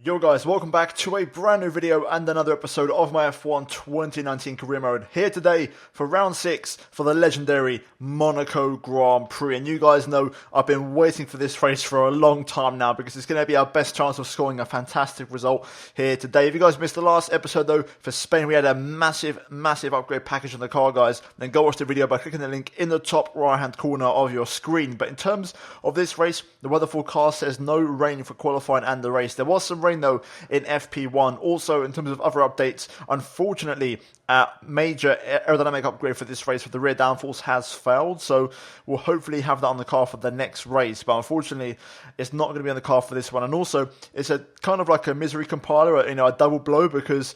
Yo guys, welcome back to a brand new video and another episode of my F1 2019 career mode. Here today for round 6 for the legendary Monaco Grand Prix. And you guys know I've been waiting for this race for a long time now because it's going to be our best chance of scoring a fantastic result here today. If you guys missed the last episode though, for Spain we had a massive upgrade package on the car, guys. Then go watch the video by clicking the link in the top right hand corner of your screen. But in terms of this race, the weather forecast says no rain for qualifying and the race. There was some rain though in FP1. Also, in terms of other updates, unfortunately, a major aerodynamic upgrade for this race with the rear downforce has failed, so we'll hopefully have that on the car for the next race, but unfortunately it's not going to be on the car for this one. And also it's a kind of like a misery compiler, a double blow, because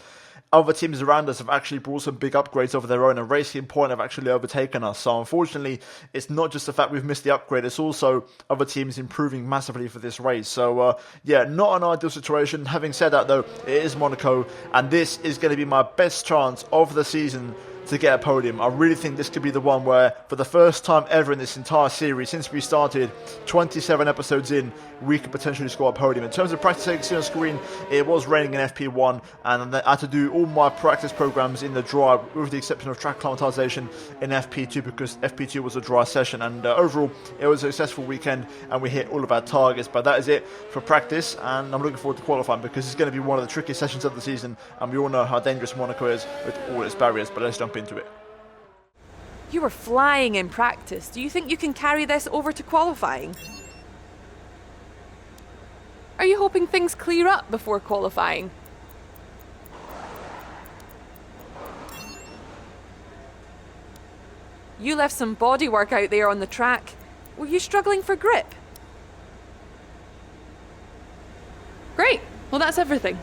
other teams around us have actually brought some big upgrades of their own, and Racing Point have actually overtaken us. So unfortunately, it's not just the fact we've missed the upgrade, it's also other teams improving massively for this race. So yeah, not an ideal situation. Having said that though, it is Monaco, and this is going to be my best chance of the season to get a podium. I really think this could be the one where, for the first time ever in this entire series, since we started 27 episodes in, we could potentially score a podium. In terms of practice, you can see on screen, it was raining in FP1, and I had to do all my practice programs in the dry, with the exception of track acclimatization in FP2, because FP2 was a dry session. And overall, it was a successful weekend, and we hit all of our targets. But that is it for practice, and I'm looking forward to qualifying, because it's going to be one of the trickiest sessions of the season, and we all know how dangerous Monaco is with all its barriers. But let's jump into it. You were flying in practice. Do you think you can carry this over to qualifying? Are you hoping things clear up before qualifying? You left some bodywork out there on the track. Were you struggling for grip? Great. Well, that's everything.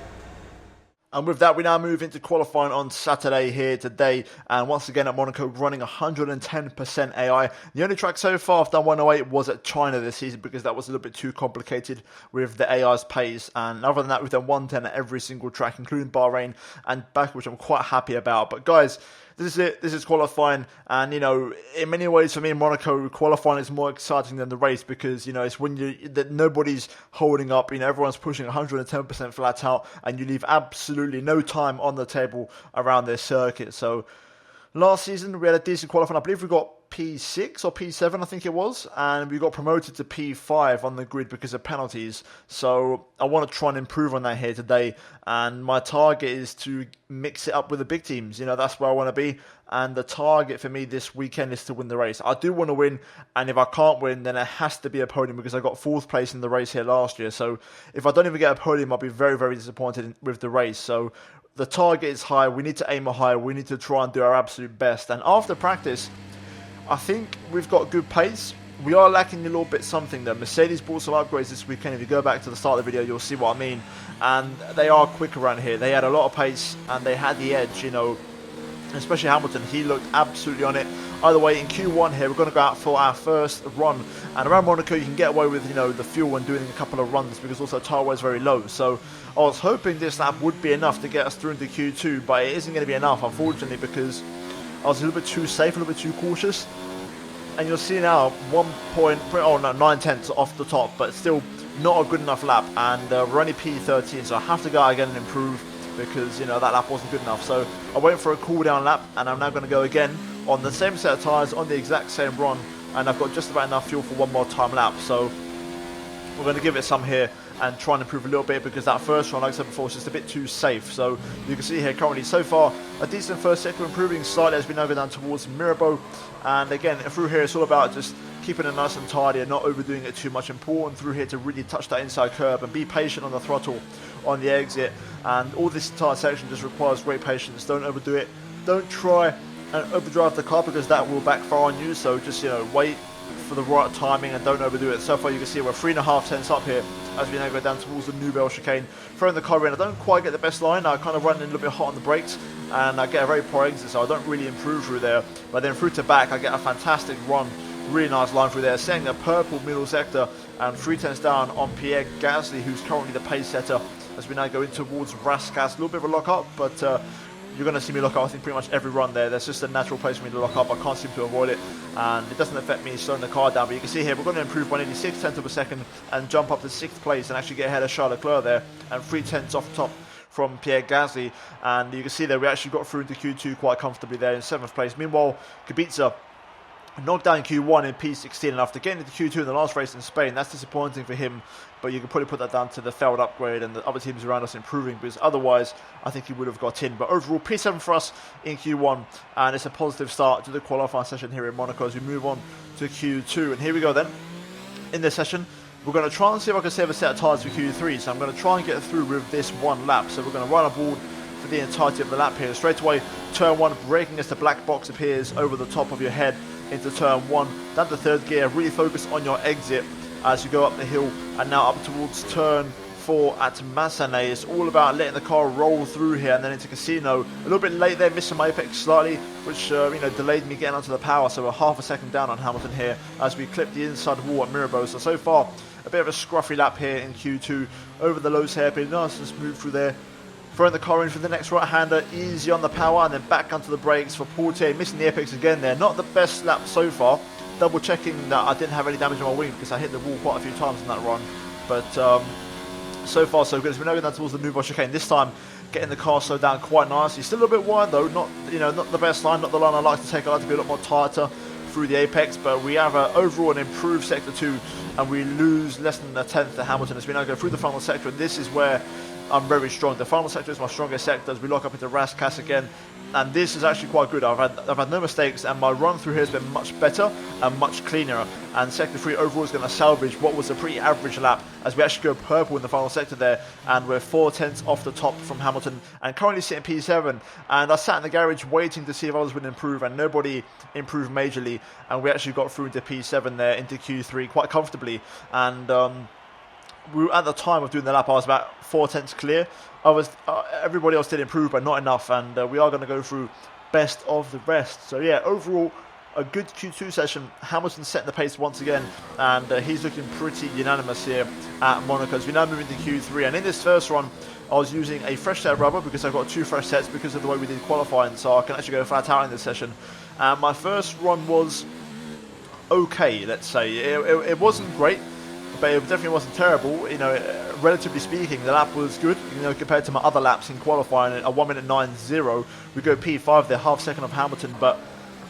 And with that, we now move into qualifying on Saturday here today. And once again at Monaco, running 110% AI. The only track so far I've done 108 was at China this season, because that was a little bit too complicated with the AI's pace. And other than that, we've done 110 at every single track, including Bahrain and Baku, which I'm quite happy about. But guys, this is it. This is qualifying, and in many ways for me, Monaco qualifying is more exciting than the race, because it's when that nobody's holding up. Everyone's pushing 110% flat out, and you leave absolutely no time on the table around this circuit. So last season we had a decent qualifying. I believe we got P6 or P7, I think it was, and we got promoted to P5 on the grid because of penalties. So I want to try and improve on that here today, and my target is to mix it up with the big teams. That's where I want to be, and the target for me this weekend is to win the race. I do want to win, and if I can't win, then it has to be a podium, because I got 4th place in the race here last year. So if I don't even get a podium, I'll be very, very disappointed with the race. So the target is high. We need to aim high. We need to try and do our absolute best. And after practice, I think we've got good pace. We are lacking a little bit something though. Mercedes brought some upgrades this weekend. If you go back to the start of the video, you'll see what I mean. And they are quick around here. They had a lot of pace and they had the edge, especially Hamilton. He looked absolutely on it. Either way, in Q1 here, we're going to go out for our first run. And around Monaco, you can get away with, the fuel and doing a couple of runs, because also tyre wear is very low. So I was hoping this lap would be enough to get us through into Q2, but it isn't going to be enough, unfortunately, because I was a little bit too safe, a little bit too cautious. And you'll see now 9/10 off the top, but still not a good enough lap. And we're only P13, so I have to go out again and improve, because that lap wasn't good enough. So I went for a cool down lap, and I'm now going to go again on the same set of tyres on the exact same run, and I've got just about enough fuel for one more time lap. So we're going to give it some here and try and improve a little bit, because that first one, like I said before, is just a bit too safe. So you can see here currently so far a decent first sector, improving slightly as we now go down towards Mirabeau. And again, through here it's all about just keeping it nice and tidy and not overdoing it too much. Important through here to really touch that inside curb and be patient on the throttle on the exit. And all this entire section just requires great patience. Don't overdo it. Don't try and overdrive the car, because that will backfire on you. So just wait for the right timing and don't overdo it. So far you can see we're 3.5 tenths up here as we now go down towards the Nouvelle chicane. Throwing the car in, I don't quite get the best line. I kind of run in a little bit hot on the brakes, and I get a very poor exit, so I don't really improve through there. But then through to back, I get a fantastic run, really nice line through there, setting a purple middle sector, and 3 tenths down on Pierre Gasly, who's currently the pace setter, as we now go in towards Rascasse. A little bit of a lock up, but you're going to see me lock up, I think, pretty much every run there. There's just a natural place for me to lock up. I can't seem to avoid it, and it doesn't affect me slowing the car down. But you can see here, we're going to improve by nearly 6/10 of a second and jump up to 6th place and actually get ahead of Charles Leclerc there, and 3/10 off the top from Pierre Gasly. And you can see there, we actually got through into Q2 quite comfortably there in 7th place. Meanwhile, Kubica knocked down Q1 in P16, and after getting into Q2 in the last race in Spain, that's disappointing for him, but you can probably put that down to the failed upgrade and the other teams around us improving, because otherwise I think he would have got in. But overall, P7 for us in Q1, and it's a positive start to the qualifying session here in Monaco as we move on to Q2. And here we go then. In this session, we're going to try and see if I can save a set of tyres for Q3, so I'm going to try and get through with this one lap. So we're going to run aboard for the entirety of the lap here. Straight away, turn 1, braking as the black box appears over the top of your head into turn 1, down to 3rd gear. Really focus on your exit as you go up the hill, and now up towards turn 4 at Massenet. It's all about letting the car roll through here and then into Casino. A little bit late there, missing my apex slightly, which delayed me getting onto the power, so we're half a second down on Hamilton here as we clip the inside wall at Mirabeau. So far, a bit of a scruffy lap here in Q2 over the low hairpin. Nice and smooth through there. Throwing the car in for the next right-hander, easy on the power, and then back onto the brakes for Portier, missing the apex again there. Not the best lap so far. Double checking that I didn't have any damage on my wing because I hit the wall quite a few times in that run. But so far so good. As we now go down towards the Nouveau chicane, this time getting the car slowed down quite nicely. Still a little bit wide though, not the best line, not the line I like to take. I like to be a lot more tighter through the apex, but we have overall an improved sector 2, and we lose less than a 10th to Hamilton as we now go through the final sector, and this is where I'm very strong. The final sector is my strongest sector as we lock up into Rascasse again, and this is actually quite good. I've had no mistakes, and my run through here has been much better and much cleaner, and sector 3 overall is going to salvage what was a pretty average lap as we actually go purple in the final sector there, and we're 4/10 off the top from Hamilton and currently sitting P7. And I sat in the garage waiting to see if others would improve, and nobody improved majorly, and we actually got through into P7 there into Q3 quite comfortably. And we were, at the time of doing the lap, I was about 4/10 clear. Everybody else did improve, but not enough, and we are going to go through best of the rest. So yeah, overall, a good Q2 session. Hamilton setting the pace once again, and he's looking pretty unanimous here at Monaco as we now move into Q3. And in this first run, I was using a fresh set of rubber because I've got 2 fresh sets because of the way we did qualifying, so I can actually go flat out in this session. My first run was okay, let's say. It wasn't great, but it definitely wasn't terrible. Relatively speaking, the lap was good, compared to my other laps in qualifying. A 1:09.0, we go P5 there, half second of Hamilton, but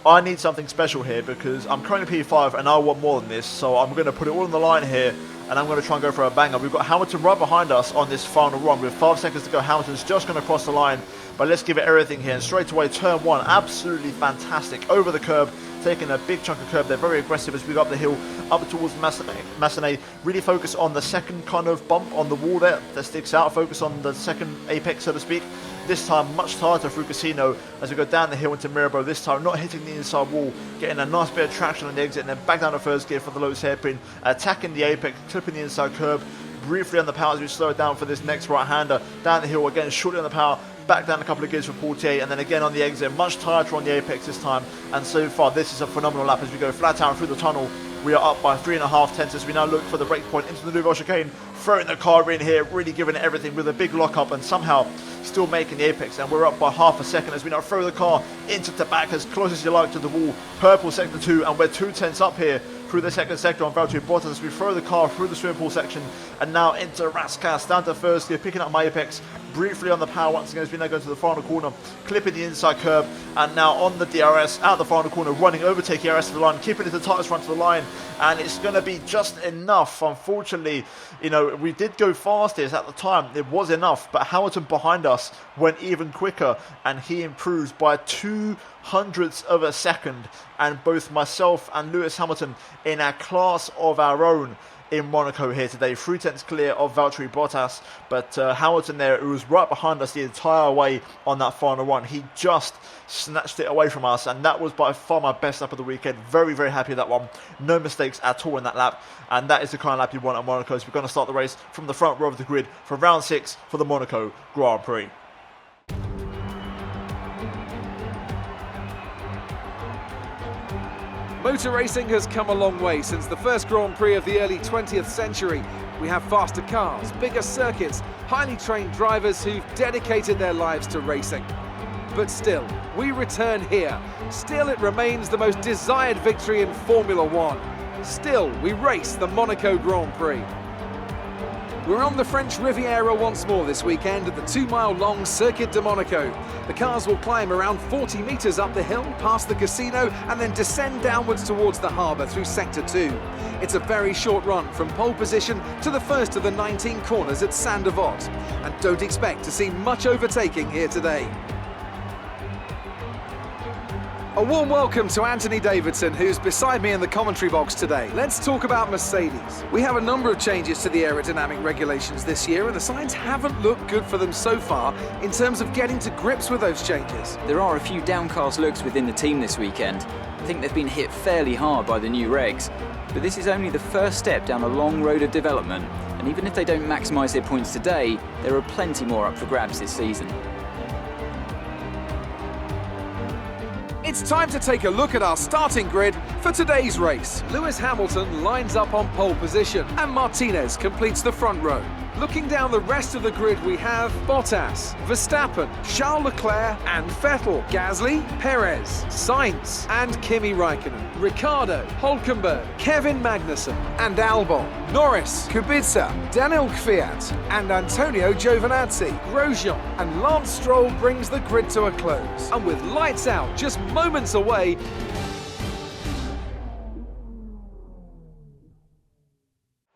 I need something special here because I'm currently P5 and I want more than this, so I'm going to put it all on the line here, and I'm going to try and go for a banger. We've got Hamilton right behind us on this final run with 5 seconds to go. Hamilton's just going to cross the line, but let's give it everything here. And straight away, turn 1, absolutely fantastic. Over the curb, taking a big chunk of curb. They're very aggressive as we go up the hill, up towards Massenet. Really focus on the second kind of bump on the wall there that sticks out. Focus on the second apex, so to speak. This time much tighter through Casino as we go down the hill into Mirabeau. This time not hitting the inside wall, getting a nice bit of traction on the exit, and then back down to first gear for the lowest hairpin, attacking the apex, clipping the inside curb, briefly on the power as we slow it down for this next right-hander. Down the hill again, shortly on the power, back down a couple of gears for Portier, and then again on the exit, much tighter on the apex this time. And so far, this is a phenomenal lap as we go flat out through the tunnel. We are up by 3.5 tenths as we now look for the break point into the Nouveau chicane, throwing the car in here, really giving it everything with a big lock-up and somehow still making the apex. And we're up by half a second as we now throw the car into the back as close as you like to the wall. Purple sector 2, and we're 2 tenths up here through the second sector on Valtteri Bottas as we throw the car through the swimming pool section and now into Rascasse, down to first gear, picking up my apex briefly on the power once again as we now go to the final corner, clipping the inside curb, and now on the DRS out the final corner, running, overtaking DRS to the line, keeping it the tightest run to the line, and it's going to be just enough. Unfortunately, we did go fastest at the time, it was enough, but Hamilton behind us went even quicker and he improves by 0.02 of a second, and both myself and Lewis Hamilton in a class of our own in Monaco here today, 3 tenths clear of Valtteri Bottas, but Hamilton there, who was right behind us the entire way on that final run, he just snatched it away from us, and that was by far my best lap of the weekend. Very, very happy with that one. No mistakes at all in that lap, and that is the kind of lap you want at Monaco. So we're going to start the race from the front row of the grid for round 6 for the Monaco Grand Prix. Motor racing has come a long way since the first Grand Prix of the early 20th century. We have faster cars, bigger circuits, highly trained drivers who've dedicated their lives to racing. But still, we return here. Still, it remains the most desired victory in Formula One. Still, we race the Monaco Grand Prix. We're on the French Riviera once more this weekend at the 2-mile-long Circuit de Monaco. The cars will climb around 40 metres up the hill, past the casino, and then descend downwards towards the harbour through Sector 2. It's a very short run from pole position to the first of the 19 corners at Saint-Devote. And don't expect to see much overtaking here today. A warm welcome to Anthony Davidson, who's beside me in the commentary box today. Let's talk about Mercedes. We have a number of changes to the aerodynamic regulations this year, and the signs haven't looked good for them so far in terms of getting to grips with those changes. There are a few downcast looks within the team this weekend. I think they've been hit fairly hard by the new regs. But this is only the first step down a long road of development, and even if they don't maximise their points today, there are plenty more up for grabs this season. It's time to take a look at our starting grid for today's race. Lewis Hamilton lines up on pole position and Martinez completes the front row. Looking down the rest of the grid, we have Bottas, Verstappen, Charles Leclerc and Vettel, Gasly, Perez, Sainz and Kimi Raikkonen, Ricciardo, Hülkenberg, Kevin Magnussen and Albon, Norris, Kubica, Daniel Kvyat and Antonio Giovinazzi, Grosjean and Lance Stroll brings the grid to a close. And with lights out just moments away,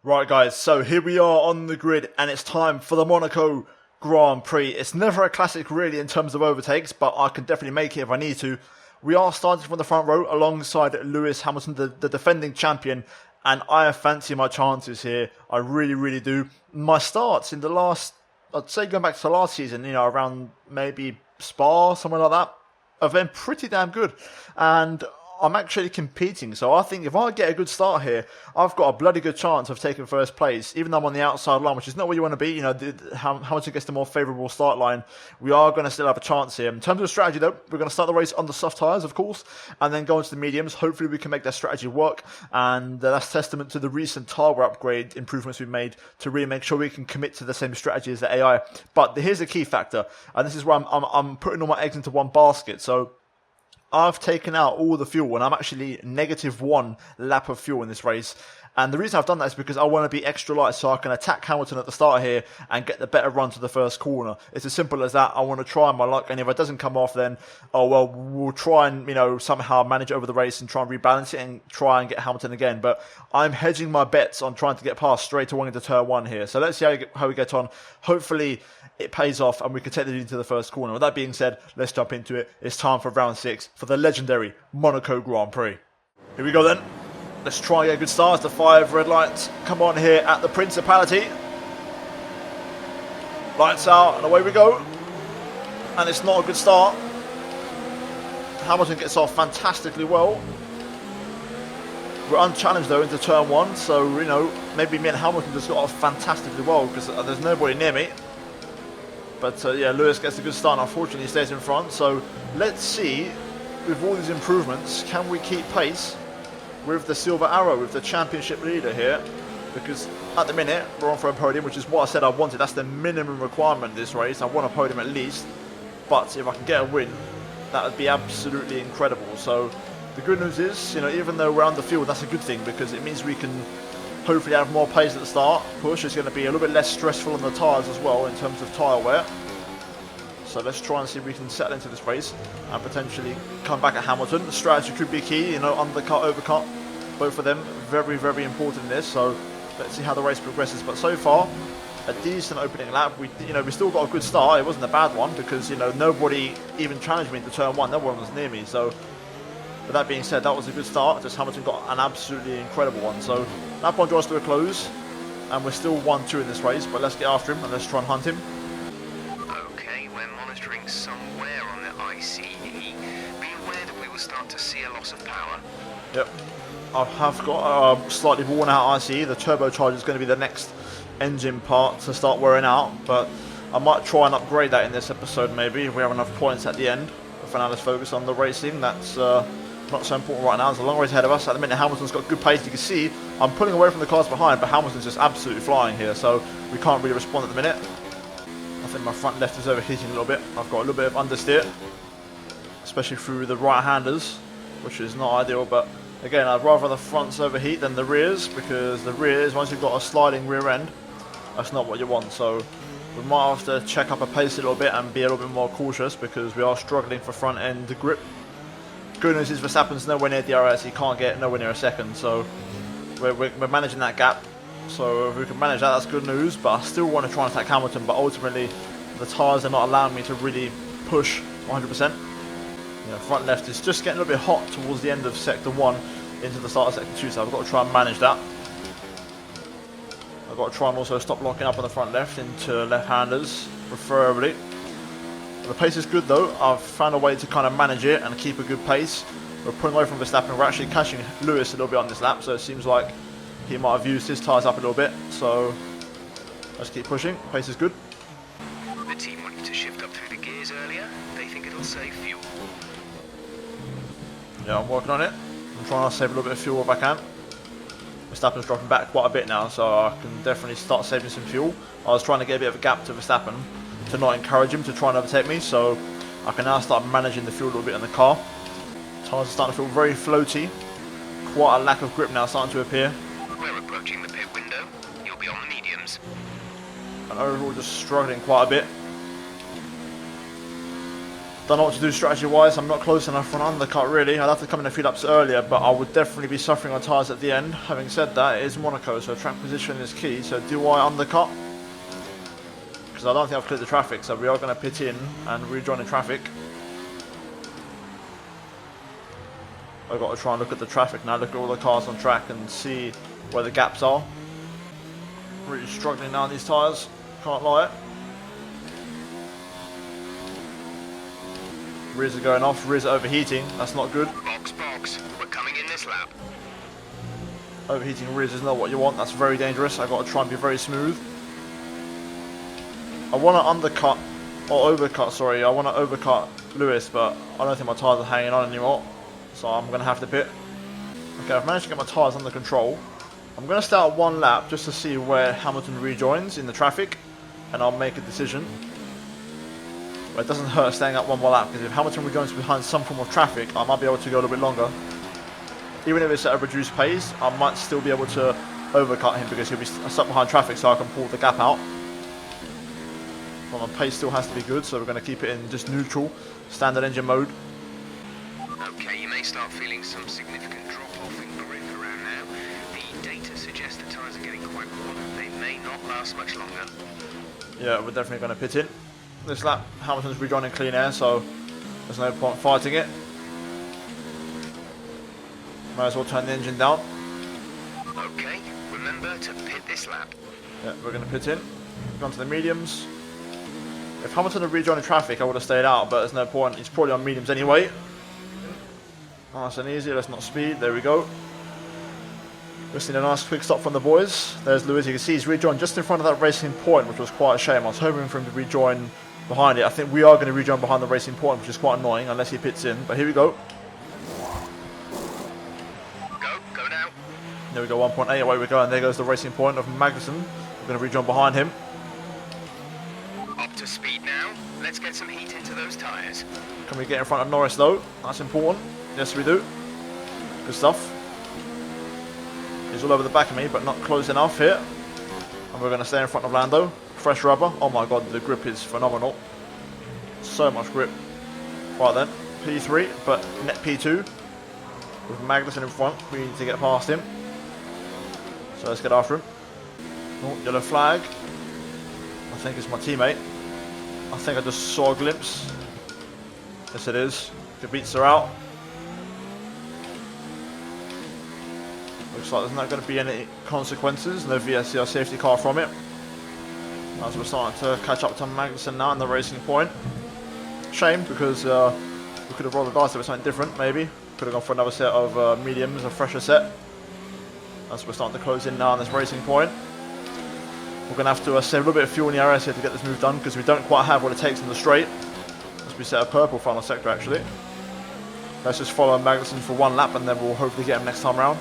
Right guys, so here we are on the grid and it's time for the Monaco Grand Prix. It's never a classic really in terms of overtakes, but I can definitely make it if I need to. We are starting from the front row alongside Lewis Hamilton, the defending champion, and I fancy my chances here. I really do. My starts in the last, I'd say going back to the last season, around maybe Spa, somewhere like that, have been pretty damn good. And I'm actually competing, so I think if I get a good start here, I've got a bloody good chance of taking first place, even though I'm on the outside line, which is not where you want to be. How much it gets the more favourable start line, we are going to still have a chance here. In terms of strategy, though, we're going to start the race on the soft tyres, of course, and then go into the mediums. Hopefully, we can make that strategy work, and that's testament to the recent tyre upgrade improvements we've made to really make sure we can commit to the same strategy as the AI. But here's a key factor, and this is where I'm putting all my eggs into one basket. So I've taken out all the fuel and I'm actually -1 lap of fuel in this race. And the reason I've done that is because I want to be extra light so I can attack Hamilton at the start here and get the better run to the first corner. It's as simple as that. I want to try my luck, and if it doesn't come off, then, we'll try and, somehow manage it over the race and try and rebalance it and try and get Hamilton again. But I'm hedging my bets on trying to get past straight away into turn 1 here. So let's see how we get on. Hopefully it pays off and we can take the lead into the first corner. With that being said, let's jump into it. It's time for round 6 for the legendary Monaco Grand Prix. Here we go then. Let's try and get a good start as the 5 red lights come on here at the Principality. Lights out and away we go. And it's not a good start. Hamilton gets off fantastically well. We're unchallenged though into turn 1, so maybe me and Hamilton just got off fantastically well because there's nobody near me. But Lewis gets a good start and unfortunately he stays in front. So let's see, with all these improvements, can we keep pace with the Silver Arrow, with the championship leader here? Because at the minute, we're on for a podium, which is what I said I wanted. That's the minimum requirement in this race. I want a podium at least. But if I can get a win, that would be absolutely incredible. So the good news is, even though we're under field, that's a good thing because it means we can hopefully have more pace at the start. Push is going to be a little bit less stressful on the tyres as well in terms of tyre wear. So let's try and see if we can settle into this race and potentially come back at Hamilton. The strategy could be key, undercut, overcut. Both of them very important in this. So let's see how the race progresses. But so far, a decent opening lap. We still got a good start. It wasn't a bad one because nobody even challenged me into turn 1. No one was near me. So with that being said, that was a good start. Just Hamilton got an absolutely incredible one. So lap 1 draws to a close, and we're still 1-2 in this race. But let's get after him and let's try and hunt him. Okay, we're monitoring somewhere on the ICE. Be aware that we will start to see a loss of power. Yep. I have got a slightly worn out ICE. The turbocharger is going to be the next engine part to start wearing out, but I might try and upgrade that in this episode maybe if we have enough points at the end. For now, let's focus on the racing. That's not so important right now. There's a long race ahead of us. At the minute, Hamilton's got good pace. You can see I'm pulling away from the cars behind, but Hamilton's just absolutely flying here, so we can't really respond at the minute. I think my front left is overheating a little bit. I've got a little bit of understeer. especially through the right-handers, which is not ideal. But again, I'd rather the fronts overheat than the rears, because the rears, once you've got a sliding rear end, that's not what you want. So we might have to check up a pace a little bit and be a little bit more cautious, because we are struggling for front end grip. Good news is Verstappen's nowhere near DRS, he can't get nowhere near a second, so we're managing that gap. So if we can manage that, that's good news. But I still want to try and attack Hamilton, but ultimately the tyres are not allowing me to really push 100%. Front left is just getting a little bit hot towards the end of sector 1 into the start of sector 2, so I've got to try and manage that. I've got to try and also stop locking up on the front left into left-handers, preferably. The pace is good though. I've found a way to kind of manage it and keep a good pace. We're pulling away from Verstappen. We're actually catching Lewis a little bit on this lap, so it seems like he might have used his tyres up a little bit. So let's keep pushing. Pace is good. The team want you to shift up through the gears earlier. They think it'll save fuel. Yeah, I'm working on it. I'm trying to save a little bit of fuel if I can. Verstappen's dropping back quite a bit now, so I can definitely start saving some fuel. I was trying to get a bit of a gap to Verstappen to not encourage him to try and overtake me, so I can now start managing the fuel a little bit in the car. Tyres are starting to feel very floaty. Quite a lack of grip now starting to appear. We're approaching the pit window. You'll be on the mediums. And overall just struggling quite a bit. Don't know what to do strategy wise. I'm not close enough for an undercut really. I'd have to come in a few laps earlier, but I would definitely be suffering on tyres at the end. Having said that, it is Monaco, so track position is key. So do I undercut? Because I don't think I've cleared the traffic, so we are going to pit in and rejoin the traffic. I've got to try and look at the traffic now, look at all the cars on track and see where the gaps are. Really struggling now on these tyres, can't lie. Rears are going off, rears are overheating, that's not good. Box, we're coming in this lap. Overheating rears is not what you want, that's very dangerous. I've got to try and be very smooth. I want to undercut, or overcut, sorry, I want to overcut Lewis, but I don't think my tyres are hanging on anymore, so I'm going to have to pit. Okay, I've managed to get my tyres under control. I'm going to start one lap just to see where Hamilton rejoins in the traffic, and I'll make a decision. But it doesn't hurt staying up one more lap, because if Hamilton rejoins behind some form of traffic, I might be able to go a little bit longer. Even if it's at a reduced pace, I might still be able to overcut him because he'll be stuck behind traffic, so I can pull the gap out. Well, my pace still has to be good, so we're going to keep it in just neutral, standard engine mode. Okay, you may start feeling some significant drop-off in grip around now. The data suggests the tyres are getting quite warm. They may not last much longer. Yeah, we're definitely going to pit in. This lap, Hamilton's rejoining clean air, so there's no point fighting it. Might as well turn the engine down. Okay, remember to pit this lap. Yeah, we're going to pit in. Gone to the mediums. If Hamilton had rejoined traffic, I would have stayed out, but there's no point. He's probably on mediums anyway. Nice and easy, let's not speed. There we go. Just need a nice quick stop from the boys. There's Lewis, you can see he's rejoined just in front of that racing point, which was quite a shame. I was hoping for him to rejoin behind it. I think we are going to rejoin behind the racing point, which is quite annoying unless he pits in. But here we go. Go now. There we go, 1.8 away we go, and there goes the racing point of Magnussen. We're going to rejoin behind him. Up to speed now. Let's get some heat into those tyres. Can we get in front of Norris though? That's important. Yes, we do. Good stuff. He's all over the back of me, but not close enough here. And we're going to stay in front of Lando. Fresh rubber. Oh my god, the grip is phenomenal. So much grip. Right then, P3, but net P2. With Magnussen in front, we need to get past him. So let's get after him. Oh, yellow flag. I think it's my teammate. I think I just saw a glimpse. Yes it is. The beats are out. Looks like there's not going to be any consequences. No VSCR safety car from it. As we're starting to catch up to Magnussen now in the racing point. Shame, because we could have rolled the dice if it was something different, maybe. Could have gone for another set of mediums, a fresher set. As we're starting to close in now on this racing point. We're going to have to save a little bit of fuel in the RS here to get this move done, because we don't quite have what it takes in the straight. As we set a purple final sector actually. Let's just follow Magnussen for one lap and then we'll hopefully get him next time round.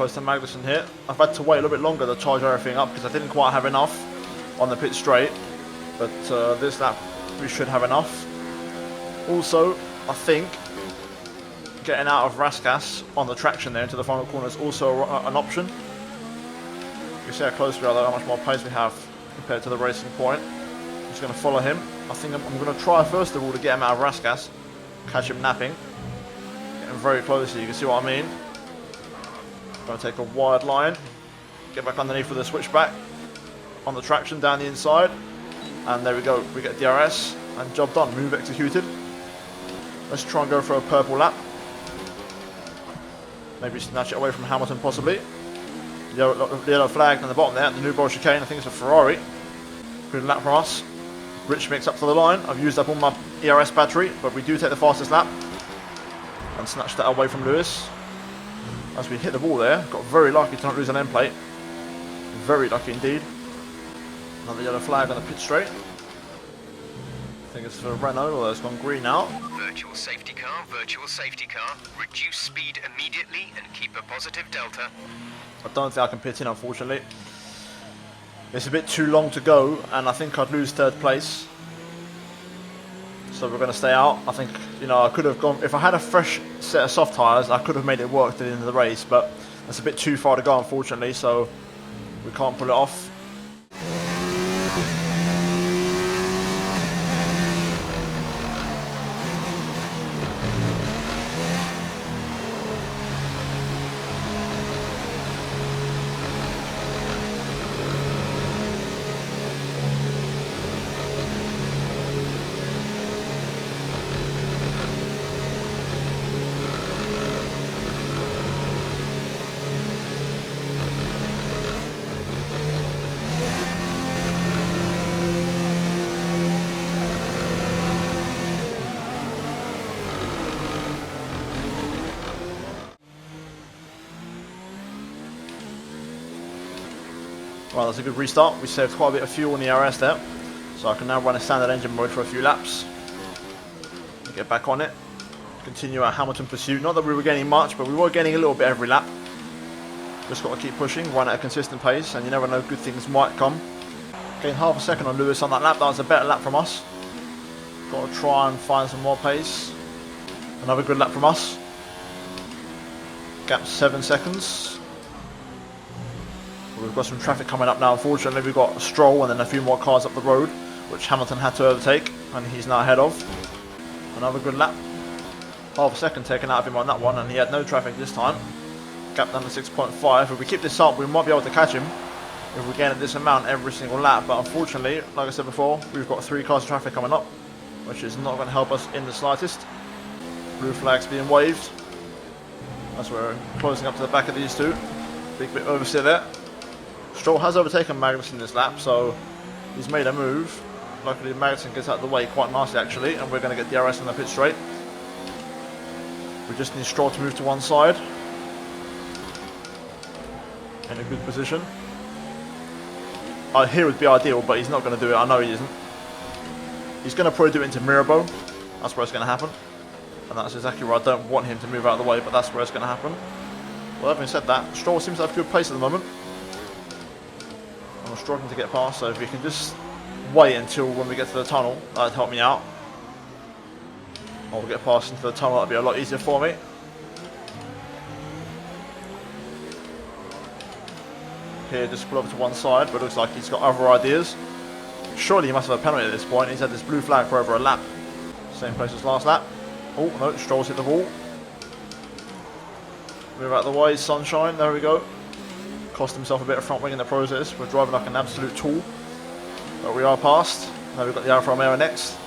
close to Magnussen here. I've had to wait a little bit longer to charge everything up because I didn't quite have enough on the pit straight. But this lap we should have enough. Also, I think getting out of Raskas on the traction there into the final corner is also an option. You see how close we are, though, how much more pace we have compared to the racing point. I'm just going to follow him. I think I'm going to try first of all to get him out of Raskas, catch him napping. Getting very close here, you can see what I mean. Going to take a wide line, get back underneath with the switchback on the traction down the inside, and there we go. We get DRS and job done. Move executed. Let's try and go for a purple lap. Maybe snatch it away from Hamilton possibly. Yellow flag on the bottom there, the New Bowl chicane. I think it's a Ferrari. Good lap from us. Rich mix up to the line. I've used up all my ERS battery, but we do take the fastest lap and snatch that away from Lewis. As we hit the wall there, got very lucky to not lose an end plate. Very lucky indeed. Another yellow flag on the pit straight. I think it's for Renault, although it's gone green now. Virtual safety car, virtual safety car. Reduce speed immediately and keep a positive delta. I don't think I can pit in, unfortunately. It's a bit too long to go, and I think I'd lose third place. So we're going to stay out. I think, you know, I could have gone, if I had a fresh set of soft tyres, I could have made it work to the end of the race, but it's a bit too far to go, unfortunately, so we can't pull it off. Well, that's a good restart. We saved quite a bit of fuel in the RS there. So I can now run a standard engine mode for a few laps. Get back on it. Continue our Hamilton pursuit. Not that we were getting much, but we were getting a little bit every lap. Just got to keep pushing, run at a consistent pace, and you never know, good things might come. Gained half a second on Lewis on that lap. That was a better lap from us. Got to try and find some more pace. Another good lap from us. Gap 7 seconds. We've got some traffic coming up now. Unfortunately, we've got a Stroll and then a few more cars up the road, which Hamilton had to overtake, and he's now ahead of. Another good lap. Half a second taken out of him on that one, and he had no traffic this time. Gap down to 6.5. If we keep this up, we might be able to catch him if we gain at this amount every single lap. But unfortunately, like I said before, we've got 3 cars of traffic coming up, which is not going to help us in the slightest. Blue flags being waved as we're closing up to the back of these two. Big bit oversteer there. Stroll has overtaken Magnussen this lap, so he's made a move. Luckily, Magnussen gets out of the way quite nicely, actually, and we're going to get DRS on the pit straight. We just need Stroll to move to one side. In a good position. Here would be ideal, but he's not going to do it. I know he isn't. He's going to probably do it into Mirabeau. That's where it's going to happen. And that's exactly where I don't want him to move out of the way, but that's where it's going to happen. Well, having said that, Stroll seems to have good pace at the moment. I'm struggling to get past, so if you can just wait until when we get to the tunnel, that'd help me out. I'll get past into the tunnel, that'd be a lot easier for me. Here, just pull over to one side, but it looks like he's got other ideas. Surely he must have a penalty at this point. He's had this blue flag for over a lap. Same place as last lap. Oh, no, Stroll's hit the wall. Move out of the way, sunshine, there we go. Cost himself a bit of front wing in the process. We're driving like an absolute tool. But we are past. Now we've got the Alfa Romeo next.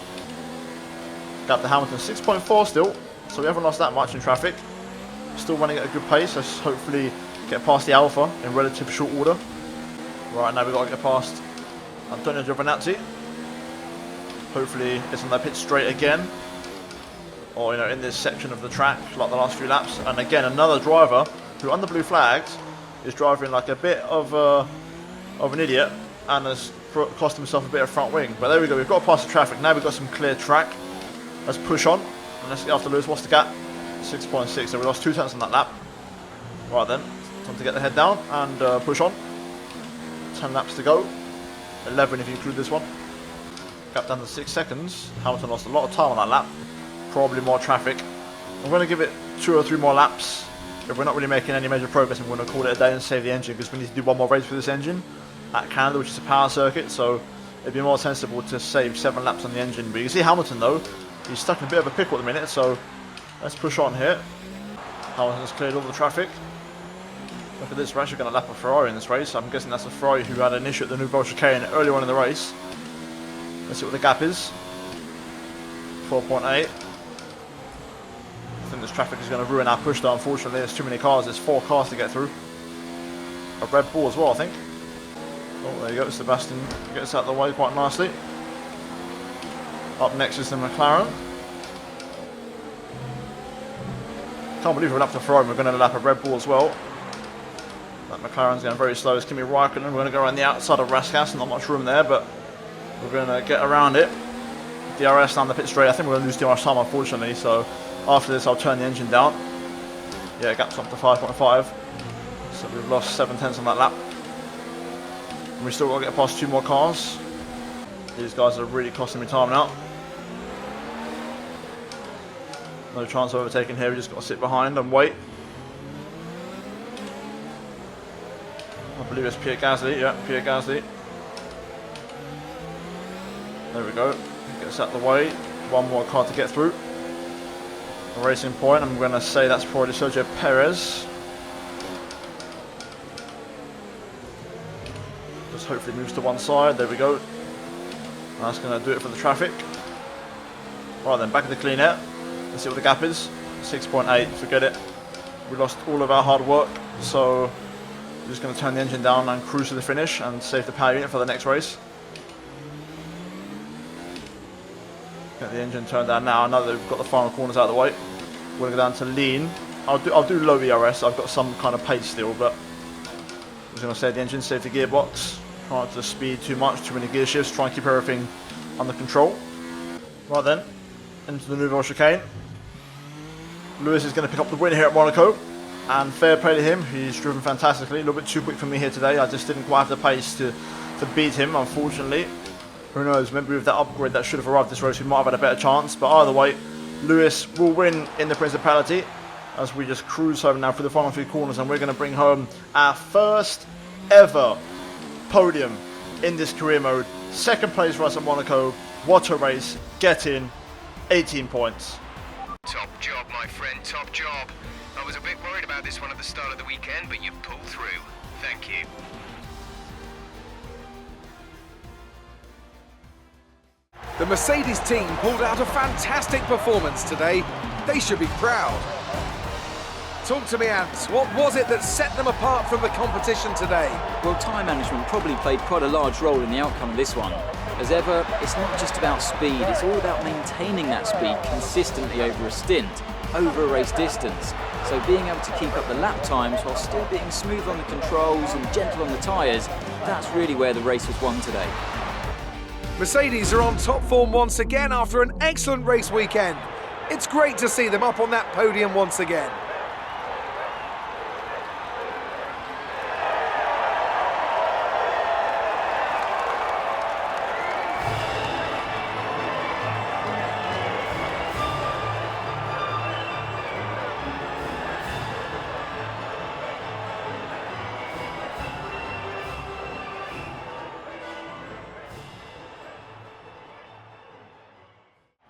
Gap to Hamilton, 6.4 still. So we haven't lost that much in traffic. Still running at a good pace. Let's hopefully get past the Alfa in relative short order. Right, now we've got to get past Antonio Giovinazzi. Hopefully it's on the pit straight again. Or, you know, in this section of the track, like the last few laps. And again, another driver who, under blue flags, is driving like a bit of an idiot and has cost himself a bit of front wing. But there we go, we've got past the traffic. Now we've got some clear track. Let's push on. And let's get after Lewis. What's the gap? 6.6. So we lost 2 tenths on that lap. Right then. Time to get the head down and push on. 10 laps to go. 11 if you include this one. Gap down to 6 seconds. Hamilton lost a lot of time on that lap. Probably more traffic. I'm going to give it 2 or 3 more laps. If we're not really making any major progress, I'm going to call it a day and save the engine, because we need to do one more race with this engine at Canada, which is a power circuit, so it'd be more sensible to save 7 laps on the engine. But you can see Hamilton though, he's stuck in a bit of a pickle at the minute, so let's push on here. Hamilton's cleared all the traffic. Look at this, we're actually going to lap a Ferrari in this race. I'm guessing that's a Ferrari who had an issue at the Nouvelle Chicane earlier on in the race. Let's see what the gap is. 4.8. I think this traffic is going to ruin our push though, unfortunately. There's too many cars, there's 4 cars to get through. A Red Bull as well, I think. Oh, there you go, Sebastian gets out of the way quite nicely. Up next is the McLaren. Can't believe we're lapped a Ferrari, we're going to lap a Red Bull as well. That McLaren's going very slow, it's Kimi Raikkonen. We're going to go around the outside of Raskas, not much room there, but we're going to get around it. DRS down the pit straight, I think we're going to lose too much time unfortunately, so after this I'll turn the engine down. Yeah, gap's up to 5.5, so we've lost 7 tenths on that lap. And we still got to get past 2 more cars. These guys are really costing me time now. No chance of overtaking here, we just got to sit behind and wait. I believe it's Pierre Gasly, yeah, Pierre Gasly. There we go, gets out the way, 1 more car to get through. A racing point, I'm going to say that's probably Sergio Perez. Just hopefully moves to one side, there we go. And that's going to do it for the traffic. Right then, back of the clean air. Let's see what the gap is. 6.8, forget it. We lost all of our hard work, so we're just going to turn the engine down and cruise to the finish and save the power unit for the next race. Get the engine turned down now that we've got the final corners out of the way. We're going to go down to lean. I'll do low ERS, I've got some kind of pace still, but I'm just going to save the engine, save the gearbox. Try not to speed too much, too many gear shifts, try and keep everything under control. Right then, into the Nouvelle Chicane. Lewis is going to pick up the win here at Monaco, and fair play to him, he's driven fantastically. A little bit too quick for me here today, I just didn't quite have the pace to beat him, unfortunately. Who knows, maybe with that upgrade that should have arrived this race we might have had a better chance, but either way, Lewis will win in the Principality as we just cruise home now through the final 3 corners, and we're going to bring home our first ever podium in this career mode. 2nd place for us at Monaco. What a race, get in, 18 points. Top job, my friend, top job. I was a bit worried about this one at the start of the weekend, but you pulled through. Thank you. The Mercedes team pulled out a fantastic performance today. They should be proud. Talk to me, Ants. What was it that set them apart from the competition today? Well, time management probably played quite a large role in the outcome of this one. As ever, it's not just about speed, it's all about maintaining that speed consistently over a stint, over a race distance. So being able to keep up the lap times while still being smooth on the controls and gentle on the tyres, that's really where the race was won today. Mercedes are on top form once again after an excellent race weekend. It's great to see them up on that podium once again.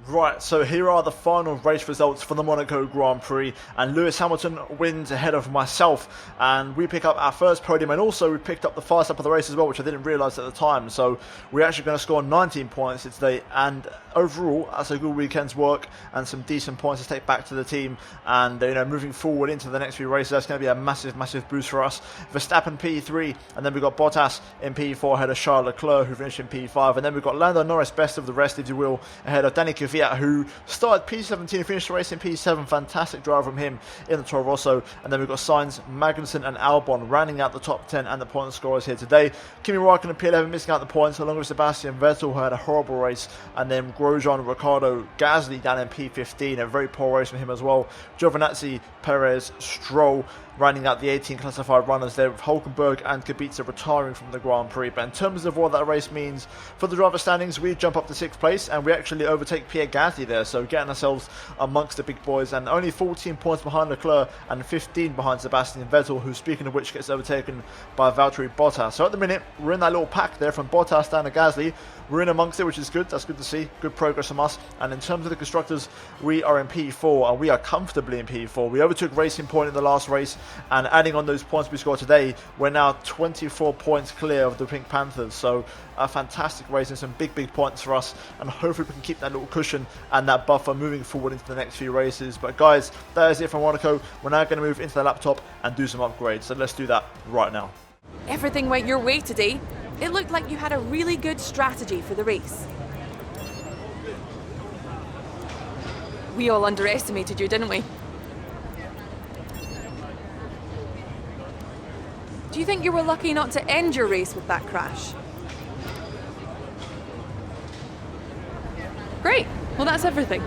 Right, so here are the final race results for the Monaco Grand Prix, and Lewis Hamilton wins ahead of myself, and we pick up our first podium, and also we picked up the fast lap of the race as well, which I didn't realise at the time. So we're actually going to score 19 points today, and overall that's a good weekend's work and some decent points to take back to the team. And moving forward into the next few races, that's going to be a massive boost for us. Verstappen P3, and then we've got Bottas in P4 ahead of Charles Leclerc, who finished in P5, and then we've got Lando Norris, best of the rest if you will, ahead of Danny Kvyat Kvyat, who started P17, finished the race in P7. Fantastic drive from him in the Toro Rosso. And then we've got Sainz, Magnussen and Albon rounding out the top 10 and the point scorers here today. Kimi Räikkönen in P11 missing out the points, along with Sebastian Vettel, who had a horrible race. And then Grosjean, Ricciardo, Gasly down in P15, a very poor race from him as well. Giovinazzi, Perez, Stroll rounding out the 18 classified runners there, with Hulkenberg and Kubica retiring from the Grand Prix. But in terms of what that race means for the driver standings, we jump up to 6th place and we actually overtake Pierre Gasly there, so getting ourselves amongst the big boys, and only 14 points behind Leclerc and 15 behind Sebastian Vettel, who, speaking of which, gets overtaken by Valtteri Bottas. So at the minute we're in that little pack there from Bottas down to Gasly. We're in amongst it, which is good. That's good to see. Good progress from us. And in terms of the constructors, we are in P4 and we are comfortably in P4. We overtook Racing Point in the last race, and adding on those points we scored today, we're now 24 points clear of the Pink Panthers. So a fantastic race and some big points for us, and hopefully we can keep that little cushion and that buffer moving forward into the next few races. But guys, that is it from Monaco. We're now going to move into the laptop and do some upgrades. So let's do that right now. Everything went your way today. It looked like you had a really good strategy for the race. We all underestimated you, didn't we? Do you think you were lucky not to end your race with that crash? Great. Well, that's everything.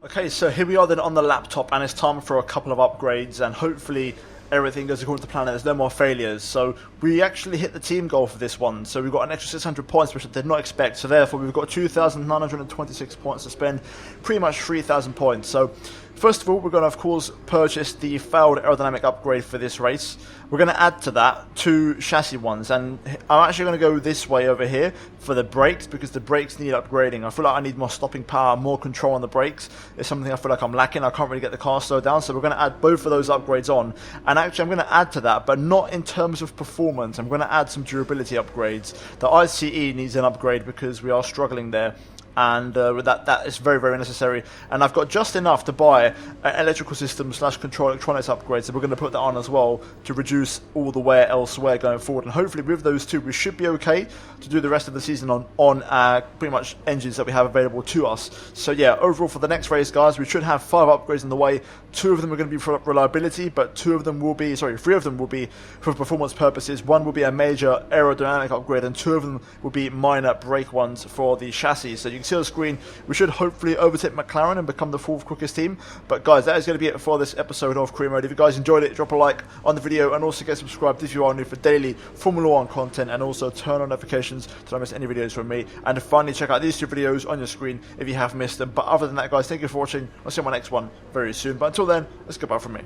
Okay, so here we are then on the laptop, and it's time for a couple of upgrades, and hopefully everything goes according to plan. There's no more failures. So we actually hit the team goal for this one. So we've got an extra 600 points, which I did not expect. So therefore, we've got 2,926 points to spend, pretty much 3,000 points. So first of all, we're going to, of course, purchase the failed aerodynamic upgrade for this race. We're going to add to that 2 chassis ones, and I'm actually going to go this way over here for the brakes, because the brakes need upgrading. I feel like I need more stopping power, more control on the brakes. It's something I feel like I'm lacking. I can't really get the car slowed down, so we're going to add both of those upgrades on. And actually, I'm going to add to that, but not in terms of performance. I'm going to add some durability upgrades. The ICE needs an upgrade because we are struggling there. And with that is very necessary. And I've got just enough to buy an electrical system / control electronics upgrade, so we're going to put that on as well to reduce all the wear elsewhere going forward. And hopefully with those two, we should be okay to do the rest of the season on pretty much engines that we have available to us. So yeah, overall for the next race, guys, we should have 5 upgrades in the way. 2 of them are going to be for reliability, but 3 of them will be for performance purposes. 1 will be a major aerodynamic upgrade, and 2 of them will be minor brake ones for the chassis. So you can see on the screen, we should hopefully overtake McLaren and become the 4th quickest team. But guys, that is going to be it for this episode of Career Mode. If you guys enjoyed it, drop a like on the video, and also get subscribed if you are new for daily Formula 1 content, and also turn on notifications to not miss any videos from me. And finally, check out these 2 videos on your screen if you have missed them. But other than that, guys, thank you for watching. I'll see you on my next one very soon. But until then, let's goodbye from me.